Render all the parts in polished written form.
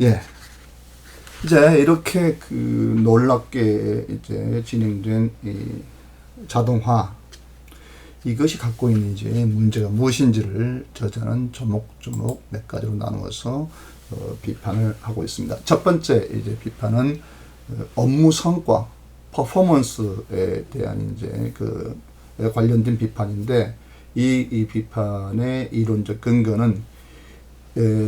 예. 이제 이렇게 그 놀랍게 이제 진행된 이 자동화, 이것이 갖고 있는 이제 문제가 무엇인지를 저자는 조목조목 몇 가지로 나누어서 비판을 하고 있습니다. 첫 번째 이제 비판은 업무 성과, 퍼포먼스에 대한 이제 그 관련된 비판인데, 이 비판의 이론적 근거는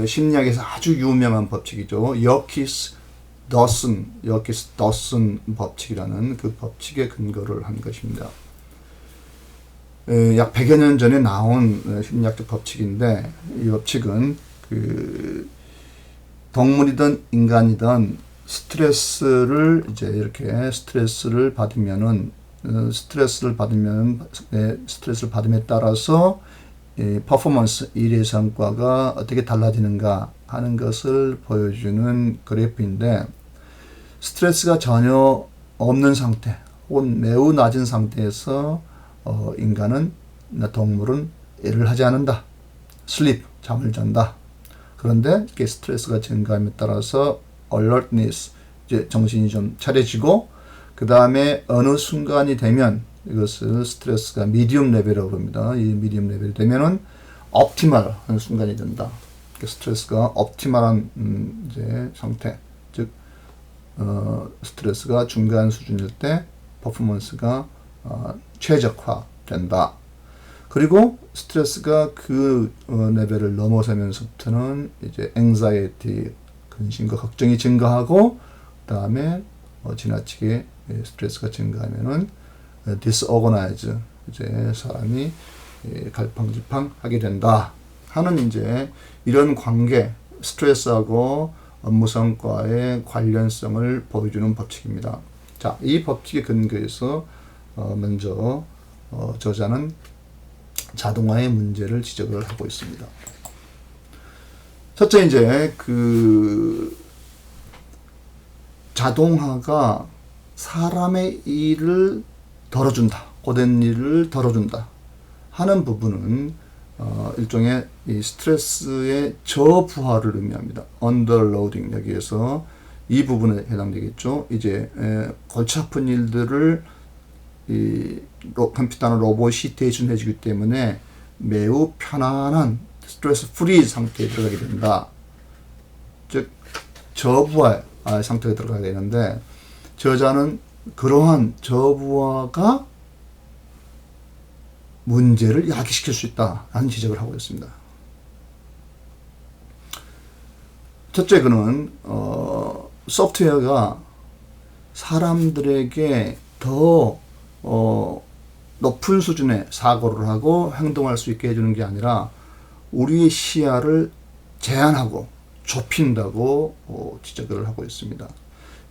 심리학에서 아주 유명한 법칙이죠. 여키스-더슨 법칙이라는 그 법칙에 근거를 한 것입니다. 약 100여 년 전에 나온 심리학적 법칙인데, 이 법칙은 그 동물이든 인간이든 스트레스를 이제 이렇게 스트레스를 받으면은 스트레스를 받음에 따라서 퍼포먼스, 일의 성과가 어떻게 달라지는가 하는 것을 보여주는 그래프인데, 스트레스가 전혀 없는 상태 혹은 매우 낮은 상태에서 인간은, 동물은 일을 하지 않는다. sleep, 잠을 잔다. 그런데 이게 스트레스가 증가함에 따라서 alertness, 이제 정신이 좀 차려지고, 그 다음에 어느 순간이 되면 이것을 스트레스가 미디움 레벨이라고 합니다. 이 미디움 레벨이 되면은 옵티멀 하는 순간이 된다. 스트레스가 옵티멀한 이제 상태, 즉 스트레스가 중간 수준일 때 퍼포먼스가 최적화된다. 그리고 스트레스가 그 레벨을 넘어서면서부터는 이제 anxiety, 근심과 걱정이 증가하고, 그 다음에 지나치게 스트레스가 증가하면은 disorganize, 이제 사람이 갈팡질팡하게 된다 하는 이제 이런 관계, 스트레스하고 업무 성과의 관련성을 보여주는 법칙입니다. 자, 이 법칙에 근거해서 먼저 저자는 자동화의 문제를 지적을 하고 있습니다. 첫째, 이제 그 자동화가 사람의 일을 덜어준다, 고된 일을 덜어준다 하는 부분은 일종의 이 스트레스의 저부하를 의미합니다. underloading, 여기에서 이 부분에 해당되겠죠. 이제 골치 아픈 일들을 이 컴퓨터나 로봇이 대신해 주기 때문에 매우 편안한 스트레스 프리 상태에 들어가게 된다. 즉 저부하 상태에 들어가게 되는데, 저자는 그러한 저부하가 문제를 야기시킬 수 있다라는 지적을 하고 있습니다. 첫째, 그는 소프트웨어가 사람들에게 더 높은 수준의 사고를 하고 행동할 수 있게 해주는 게 아니라 우리의 시야를 제한하고 좁힌다고 지적을 하고 있습니다.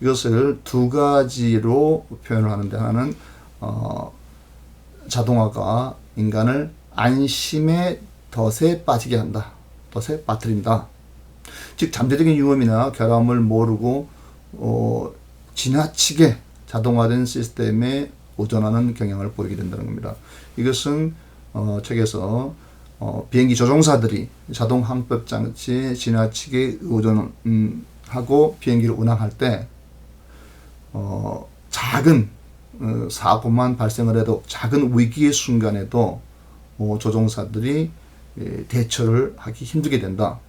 이것을 두 가지로 표현을 하는데, 하나는 자동화가 인간을 안심의 덫에 빠지게 한다. 덫에 빠뜨린다. 즉 잠재적인 위험이나 결함을 모르고 지나치게 자동화된 시스템에 의존하는 경향을 보이게 된다는 겁니다. 이것은 책에서 비행기 조종사들이 자동 항법 장치에 지나치게 의존하고 비행기를 운항할 때 작은 사고만 발생을 해도, 작은 위기의 순간에도 조종사들이 대처를 하기 힘들게 된다.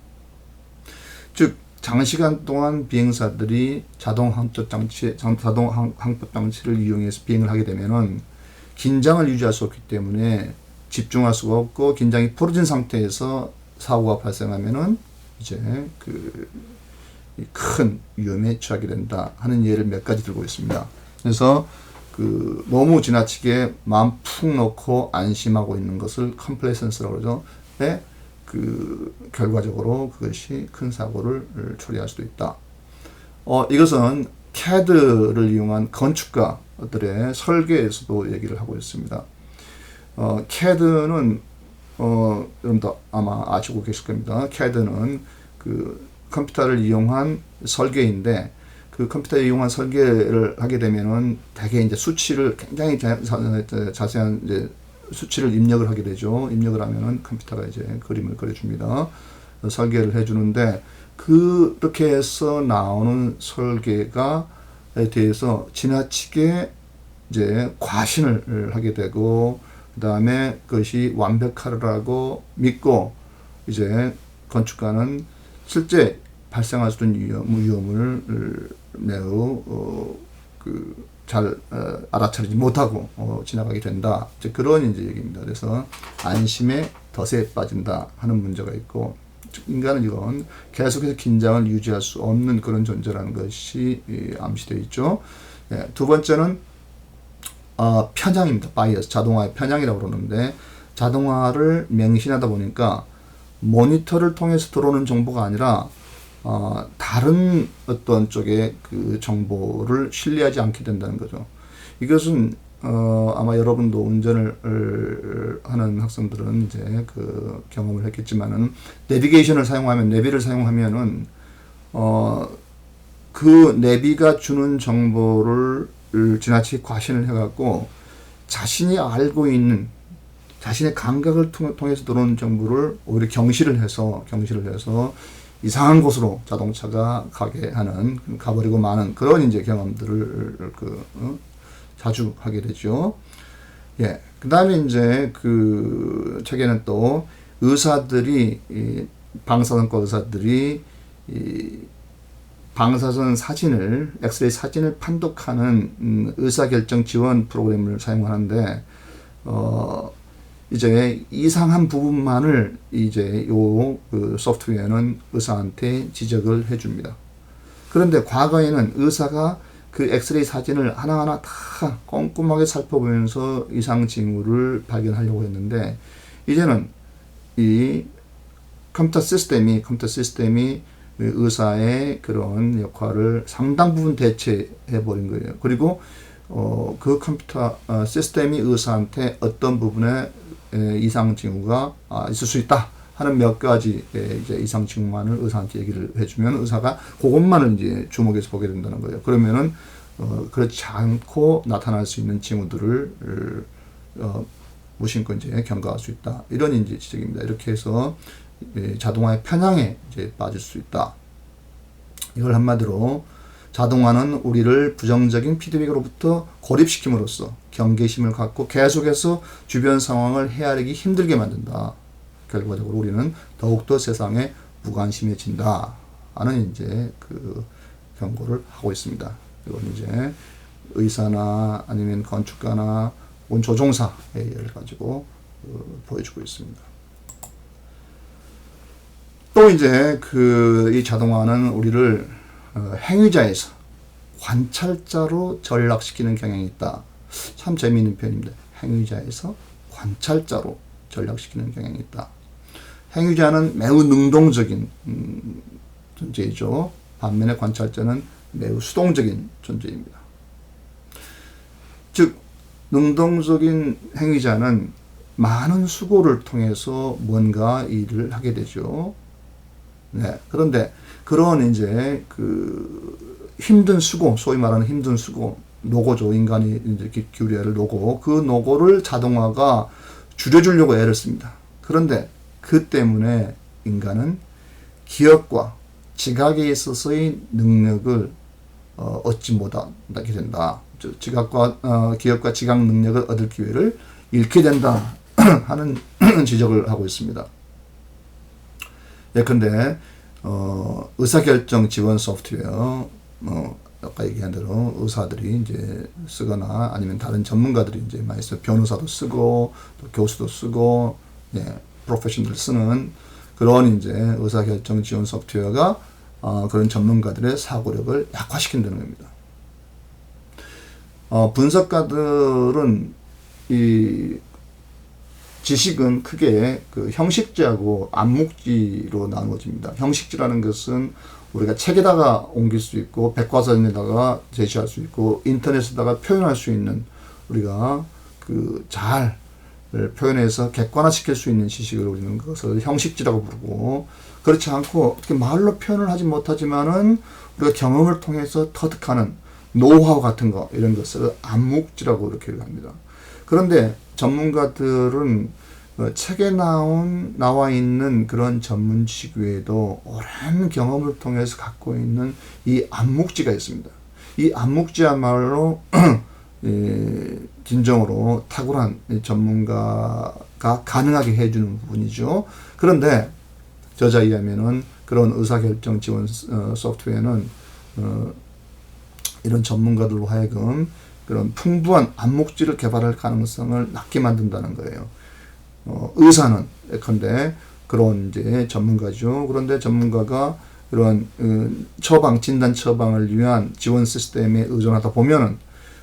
즉 장시간 동안 비행사들이 자동 항법 장치를 이용해서 비행을 하게 되면은 긴장을 유지할 수 없기 때문에 집중할 수가 없고, 긴장이 풀어진 상태에서 사고가 발생하면은 이제 큰 위험에 처하게 된다 하는 예를 몇 가지 들고 있습니다. 그래서 너무 지나치게 마음 푹 놓고 안심하고 있는 것을 컴플레이선스라고 그러죠. 결과적으로 그것이 큰 사고를 초래할 수도 있다. 이것은 CAD를 이용한 건축가들의 설계에서도 얘기를 하고 있습니다. CAD는 여러분도 아마 아시고 계실 겁니다. CAD는 컴퓨터를 이용한 설계인데, 그 컴퓨터를 이용한 설계를 하게 되면은 대개 이제 수치를 굉장히 자세한 이제 수치를 입력을 하게 되죠. 입력을 하면은 컴퓨터가 이제 그림을 그려줍니다. 설계를 해주는데 그렇게 해서 나오는 설계가에 대해서 지나치게 이제 과신을 하게 되고 그 다음에 그것이 완벽하라고 믿고 이제 건축가는 실제 발생할 수 있는 위험을 매우 잘 알아차리지 못하고 지나가게 된다. 이제 그런 이제 얘기입니다. 그래서 안심의 덫에 빠진다 하는 문제가 있고 인간은 이건 계속해서 긴장을 유지할 수 없는 그런 존재라는 것이 암시되어 있죠. 예, 두 번째는 편향입니다. 바이어스, 자동화의 편향이라고 그러는데 자동화를 맹신하다 보니까 모니터를 통해서 들어오는 정보가 아니라 다른 어떤 쪽의 그 정보를 신뢰하지 않게 된다는 거죠. 이것은 아마 여러분도 운전을 하는 학생들은 이제 그 경험을 했겠지만은 내비게이션을 사용하면 내비를 사용하면은 그 내비가 주는 정보를 지나치게 과신을 해갖고 자신이 알고 있는 자신의 감각을 통해서 들어오는 정보를 오히려 경시를 해서 이상한 곳으로 자동차가 가게 하는 가버리고 마는 그런 이제 경험들을 자주 하게 되죠. 예. 그 다음에 이제 그 책에는 또 의사들이 방사선과 의사들이 방사선 사진을 엑스레이 사진을 판독하는 의사결정 지원 프로그램을 사용하는데 이제 이상한 부분만을 이제 그 소프트웨어는 의사한테 지적을 해줍니다. 그런데 과거에는 의사가 그 엑스레이 사진을 하나하나 다 꼼꼼하게 살펴보면서 이상 징후를 발견하려고 했는데 이제는 이 컴퓨터 시스템이 의사의 그런 역할을 상당 부분 대체해 버린 거예요. 그리고 그 컴퓨터 시스템이 의사한테 어떤 부분에 이상 징후가 있을 수 있다 하는 몇 가지 이제 이상 징후만을 의사한테 얘기를 해주면 의사가 그것만을 이제 주목해서 보게 된다는 거예요. 그러면은 그렇지 않고 나타날 수 있는 징후들을 무심코 이제 경고할 수 있다. 이런 이제 지적입니다. 이렇게 해서 자동화의 편향에 이제 빠질 수 있다. 이걸 한마디로 자동화는 우리를 부정적인 피드백으로부터 고립시킴으로써 경계심을 갖고 계속해서 주변 상황을 헤아리기 힘들게 만든다. 결과적으로 우리는 더욱더 세상에 무관심해진다. 하는 이제 그 경고를 하고 있습니다. 이건 이제 의사나 아니면 건축가나 조종사의 예를 가지고 보여주고 있습니다. 또 이제 이 자동화는 우리를 행위자에서 관찰자로 전락시키는 경향이 있다. 참 재미있는 표현입니다. 행위자에서 관찰자로 전락시키는 경향이 있다. 행위자는 매우 능동적인 존재이죠. 반면에 관찰자는 매우 수동적인 존재입니다. 즉 능동적인 행위자는 많은 수고를 통해서 뭔가 일을 하게 되죠. 네. 그런데 그런 이제 그 힘든 수고, 소위 말하는 힘든 수고, 노고죠. 인간이 이렇게 기울여야 할 노고. 그 노고를 자동화가 줄여주려고 애를 씁니다. 그런데 그 때문에 인간은 기억과 지각에 있어서의 능력을 얻지 못하게 된다. 기억과 지각 능력을 얻을 기회를 잃게 된다 하는 지적을 하고 있습니다. 예컨대 의사결정 지원 소프트웨어, 아까 얘기한 대로 의사들이 이제 쓰거나 아니면 다른 전문가들이 이제 많이 써, 변호사도 쓰고 또 교수도 쓰고, 프로페셔널 쓰는 그런 이제 의사결정 지원 소프트웨어가 그런 전문가들의 사고력을 약화시킨다는 겁니다. 분석가들은 이 지식은 크게 그 형식지하고 암묵지로 나누어집니다. 형식지라는 것은 우리가 책에다가 옮길 수 있고 백과사전에다가 제시할 수 있고 인터넷에다가 표현할 수 있는 우리가 잘 표현해서 객관화시킬 수 있는 지식을 우리는 그것을 형식지라고 부르고, 그렇지 않고 어떻게 말로 표현을 하지 못하지만은 우리가 경험을 통해서 터득하는 노하우 같은 거, 이런 것을 암묵지라고 이렇게 합니다. 그런데 전문가들은 책에 나와 있는 그런 전문 지식 외에도 오랜 경험을 통해서 갖고 있는 이 암묵지가 있습니다. 이 암묵지야말로 진정으로 탁월한 전문가가 가능하게 해주는 부분이죠. 그런데 저자에 의하면은 그런 의사결정 지원 소프트웨어는 이런 전문가들로 하여금 그런 풍부한 암묵지를 개발할 가능성을 낮게 만든다는 거예요. 의사는 예컨대 그런 이제 전문가죠. 그런데 전문가가 그런 진단 처방을 위한 지원 시스템에 의존하다 보면은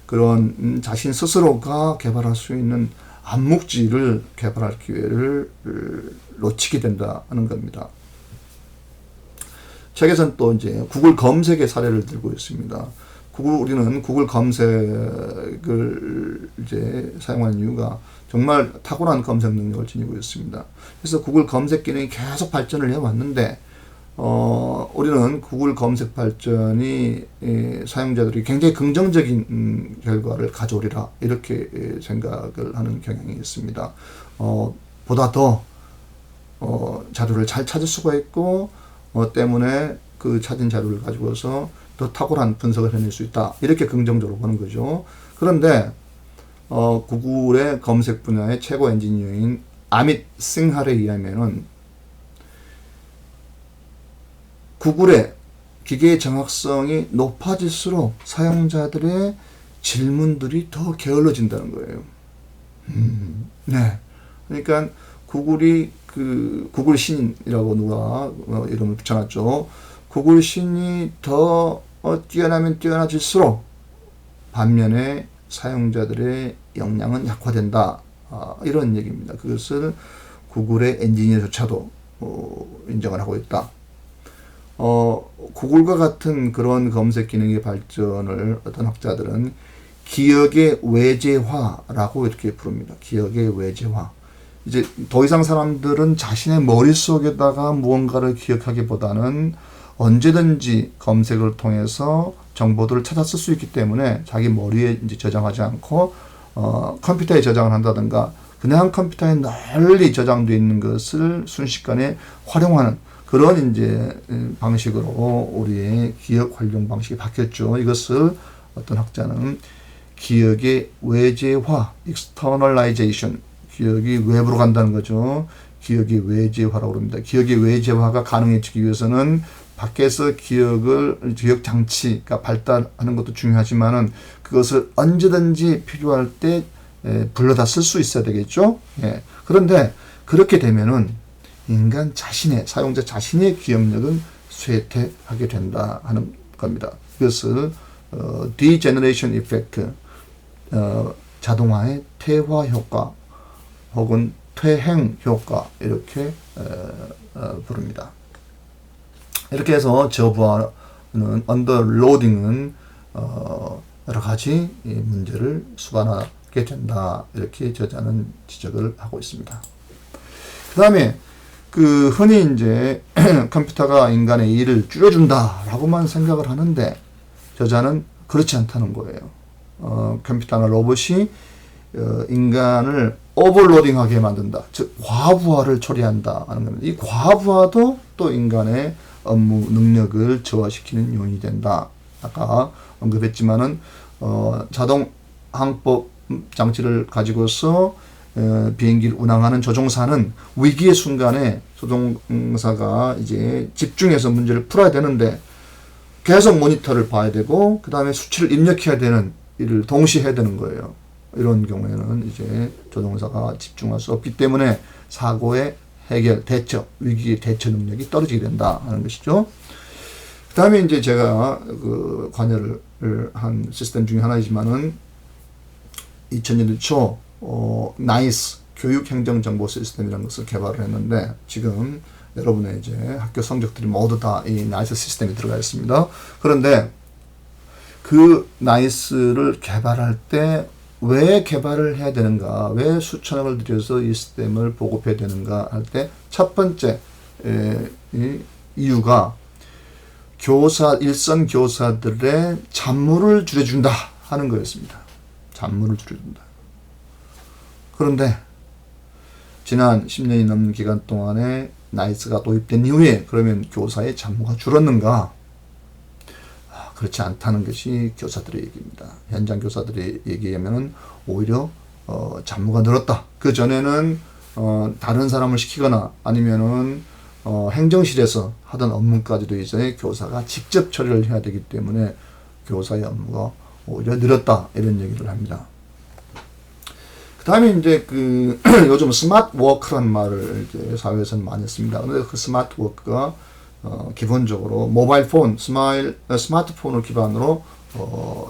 그런 자신 스스로가 개발할 수 있는 암묵지를 개발할 기회를 놓치게 된다는 겁니다. 책에서는 또 이제 구글 검색의 사례를 들고 있습니다. 우리는 구글 검색을 이제 사용하는 이유가 정말 탁월한 검색 능력을 지니고 있습니다. 그래서 구글 검색 기능이 계속 발전을 해왔는데, 우리는 구글 검색 발전이 사용자들이 굉장히 긍정적인 결과를 가져오리라 이렇게 생각을 하는 경향이 있습니다. 보다 더 자료를 잘 찾을 수가 있고 때문에 그 찾은 자료를 가지고서 더 탁월한 분석을 해낼 수 있다 이렇게 긍정적으로 보는 거죠. 그런데 구글의 검색 분야의 최고 엔지니어인 아밋 싱할에 의하면은 구글의 기계의 정확성이 높아질수록 사용자들의 질문들이 더 게을러진다는 거예요. 네. 그러니까 구글이 구글 신이라고 누가 이름을 붙여놨죠. 구글 신이 더 뛰어나면 뛰어나질수록 반면에 사용자들의 역량은 약화된다. 이런 얘기입니다. 그것을 구글의 엔지니어조차도 인정을 하고 있다. 구글과 같은 그런 검색 기능의 발전을 어떤 학자들은 기억의 외재화라고 이렇게 부릅니다. 기억의 외재화. 이제 더 이상 사람들은 자신의 머릿속에다가 무언가를 기억하기보다는 언제든지 검색을 통해서 정보들을 찾아 쓸 수 있기 때문에 자기 머리에 이제 저장하지 않고 컴퓨터에 저장을 한다든가 그냥 컴퓨터에 널리 저장되어 있는 것을 순식간에 활용하는 그런 이제 방식으로 우리의 기억 활용 방식이 바뀌었죠. 이것을 어떤 학자는 기억의 외재화, externalization, 기억이 외부로 간다는 거죠. 기억의 외재화라고 합니다. 기억의 외재화가 가능해지기 위해서는 밖에서 기억 장치가 발달하는 것도 중요하지만은 그것을 언제든지 필요할 때 불러다 쓸 수 있어야 되겠죠. 예. 그런데 그렇게 되면은 사용자 자신의 기억력은 쇠퇴하게 된다 하는 겁니다. 이것을 degeneration effect, 자동화의 퇴화 효과 혹은 퇴행 효과 이렇게 부릅니다. 이렇게 해서 저부하는 언더로딩은 여러 가지 문제를 수반하게 된다 이렇게 저자는 지적을 하고 있습니다. 그 다음에 흔히 이제 컴퓨터가 인간의 일을 줄여준다라고만 생각을 하는데 저자는 그렇지 않다는 거예요. 컴퓨터나 로봇이 인간을 오버로딩하게 만든다. 즉 과부하를 초래한다 하는 겁니다. 이 과부하도 또 인간의 업무 능력을 저하시키는 요인이 된다. 아까 언급했지만은 자동 항법 장치를 가지고서 비행기를 운항하는 조종사는 위기의 순간에 조종사가 이제 집중해서 문제를 풀어야 되는데 계속 모니터를 봐야 되고 그 다음에 수치를 입력해야 되는 일을 동시에 해야 되는 거예요. 이런 경우에는 이제 조종사가 집중할 수 없기 때문에 사고의 해결, 위기의 대처 능력이 떨어지게 된다 하는 것이죠. 그 다음에 이제 제가 관여를 한 시스템 중에 하나이지만은 2000년대 초 나이스 교육행정정보 시스템이라는 것을 개발을 했는데 지금 여러분의 이제 학교 성적들이 모두 다 이 나이스 시스템에 들어가 있습니다. 그런데 그 나이스를 개발할 때 왜 개발을 해야 되는가, 왜 수천억을 들여서 이 시스템을 보급해야 되는가 할 때 첫 번째 이유가 일선 교사들의 잡무를 줄여준다 하는 거였습니다. 잡무를 줄여준다. 그런데 지난 10년이 넘는 기간 동안에 나이스가 도입된 이후에 그러면 교사의 잡무가 줄었는가? 그렇지 않다는 것이 교사들의 얘기입니다. 현장 교사들의 얘기하면은 오히려 잡무가 늘었다. 그 전에는 다른 사람을 시키거나 아니면은 행정실에서 하던 업무까지도 이제 교사가 직접 처리를 해야 되기 때문에 교사의 업무가 오히려 늘었다 이런 얘기를 합니다. 그 다음에 이제 그 요즘 스마트 워크라는 말을 이제 사회에서는 많이 씁니다. 근데 그 스마트 워크가 기본적으로 모바일 폰, 스마트폰을 기반으로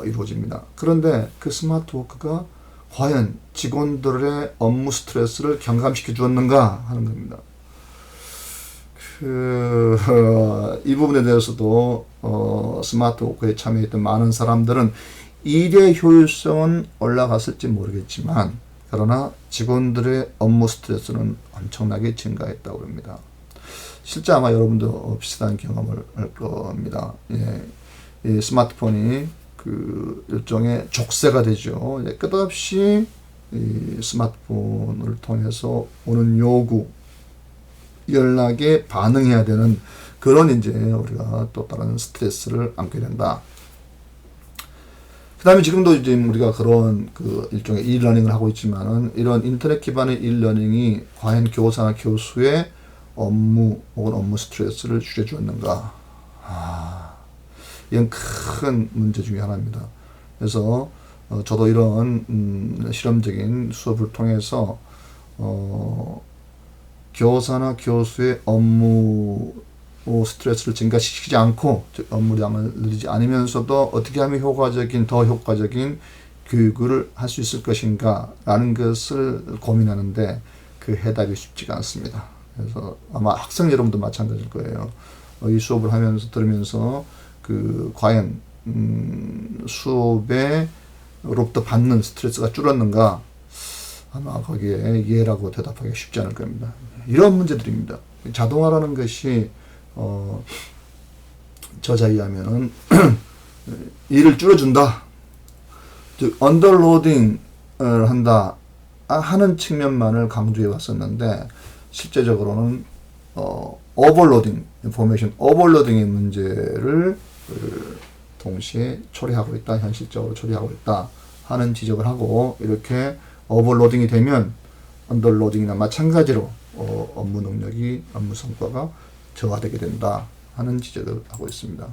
이루어집니다. 그런데 그 스마트 워크가 과연 직원들의 업무 스트레스를 경감시켜 주었는가 하는 겁니다. 이 부분에 대해서도 스마트 워크에 참여했던 많은 사람들은 일의 효율성은 올라갔을지 모르겠지만 그러나 직원들의 업무 스트레스는 엄청나게 증가했다고 합니다. 실제 아마 여러분도 비슷한 경험을 할 겁니다. 예, 이 스마트폰이 그 일종의 족쇄가 되죠. 예, 끝없이 이 스마트폰을 통해서 오는 요구, 연락에 반응해야 되는 그런 이제 우리가 또 다른 스트레스를 안게 된다. 그 다음에 지금도 이제 우리가 그런 그 일종의 e-러닝을 하고 있지만은 이런 인터넷 기반의 e-러닝이 과연 교사나 교수의 업무 혹은 업무 스트레스를 줄여주었는가? 이건 큰 문제 중에 하나입니다. 그래서 저도 이런 실험적인 수업을 통해서 교사나 교수의 업무 스트레스를 증가시키지 않고 즉 업무량을 늘리지 않으면서도 어떻게 하면 더 효과적인 교육을 할 수 있을 것인가 라는 것을 고민하는데 그 해답이 쉽지가 않습니다. 그래서 아마 학생 여러분도 마찬가지일 거예요. 이 수업을 하면서 들으면서 그 과연 수업에로부터 받는 스트레스가 줄었는가 아마 거기에 예라고 대답하기가 쉽지 않을 겁니다. 이런 문제들입니다. 자동화라는 것이 저자에 의하면은 일을 줄여준다. 즉 언더로딩을 한다 하는 측면만을 강조해 왔었는데 실제적으로는 오버로딩, 인포메이션 오버로딩의 문제를 동시에 처리하고 있다. 현실적으로 처리하고 있다 하는 지적을 하고 이렇게 오버로딩이 되면 언더로딩이나 마찬가지로 업무 능력이 업무 성과가 저하되게 된다 하는 지적을 하고 있습니다.